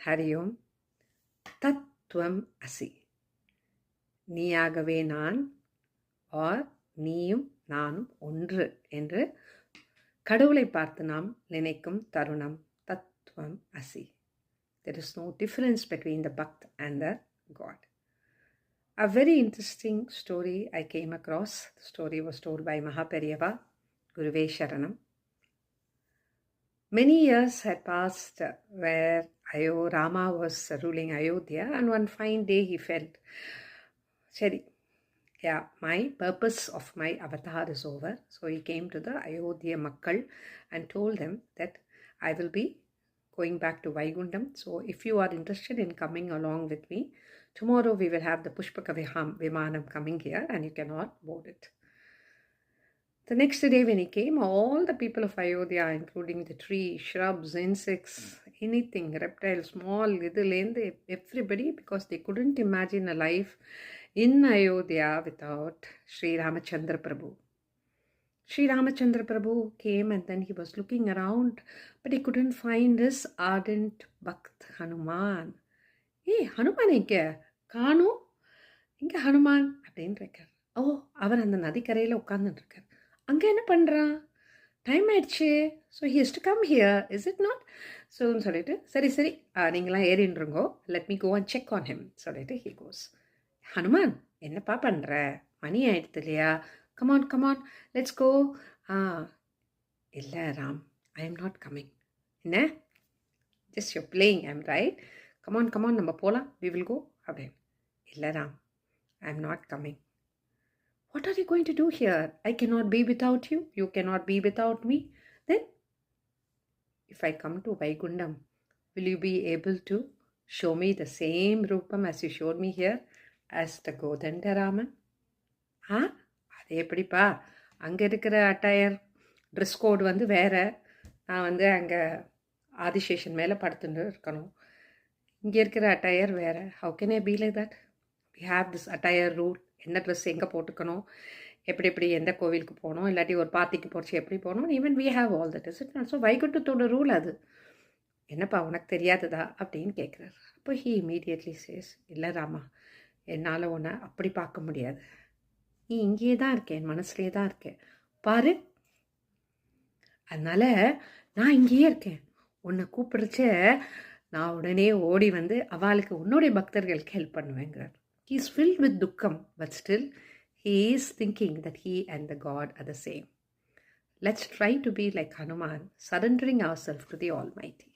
ஹரியோம். தத்துவம் அசி. நீயாகவே நான், ஆர் நீயும் நானும் ஒன்று என்று கடவுளை பார்த்து நாம் நினைக்கும் தருணம் தத்துவம் அசி. There is no difference between the Bhakt and the God. A very interesting story I came across. The story was told by Mahaperiyava, Guruve Sharanam. Many years had passed where Rama was ruling Ayodhya, and one fine day he felt, Shari, yeah, my purpose of my avatar is over. So he came to the Ayodhya Makkal and told them that I will be going back to Vaikundam. So if you are interested in coming along with me, tomorrow we will have the Pushpaka Vimanam coming here and you cannot board it. The next day when he came, all the people of Ayodhya, including the trees, shrubs, insects, anything, reptiles, small, little, everybody, because they couldn't imagine a life in Ayodhya without Sri Ramachandra Prabhu. Sri Ramachandra Prabhu came and then he was looking around, but he couldn't find his ardent Bhakt Hanuman. Hey, Hanuman inge kaano? Inge Hanuman அப்படின்னு இருக்கார். அவர் அந்த நதிக்கரையில் உட்கார்ந்துட்டு இருக்கார். அங்கே என்ன பண்ணுறான்? Time ஆயிடுச்சு. So he has to come here, is it not? ஸோன்னு சொல்லிட்டு சரி நீங்களாம் ஏறின்றுங்கோ, let me go and check on him சொல்லிட்டு ஹி கோஸ். ஹனுமான் என்னப்பா பண்ணுற? மணி ஆயிடுது இல்லையா? Come on let's go. இல்லை Ram, I am not coming. என்ன? Just you playing, I am right. Come on நம்ம போகலாம், வி வில் கோ அப்படின்னு. இல்லை Ram, I am not coming. What are you going to do here? I cannot be without you. You cannot be without me. Then, if I come to Vaikundam, will you be able to show me the same Rupam as you showed me here as the Kodandaraman? அது எப்படிப்பா? அங்கே இருக்கிற attire dress code வந்து வேறு. நான் வந்து அங்கே ஆதிசேஷன் மேலே படுத்துட்டு இருக்கணும். இங்கே இருக்கிற அட்டையர் வேறு. How can I be like that? We have this attire rule. என்ன ட்ரெஸ் எங்கே போட்டுக்கணும், எப்படி எந்த கோவிலுக்கு போகணும், இல்லாட்டி ஒரு பார்ட்டிக்கு போச்சு எப்படி போகணும், even we have all that. Is it not? So வைகுண்டத்தோட ரூல் அது. என்னப்பா உனக்கு தெரியாததா அப்படின்னு கேட்குறாரு. அப்போ ஹி இமீடியட்லி சேஸ், இல்லை ராமா, என்னால் உன்னை அப்படி பார்க்க முடியாது. நீ இங்கேயே தான் இருக்கேன், என் மனசுலேயே தான் இருக்கேன் பாரு. அதனால் நான் இங்கேயே இருக்கேன். உன்னை கூப்பிடுச்ச நான் உடனே ஓடி வந்து அவளுக்கு உன்னுடைய பக்தர்களுக்கு help பண்ணுவேங்கிறார். He is filled with dukkam, but still he is thinking that he and the God are the same. Let's try to be like Hanuman, surrendering ourselves to the Almighty.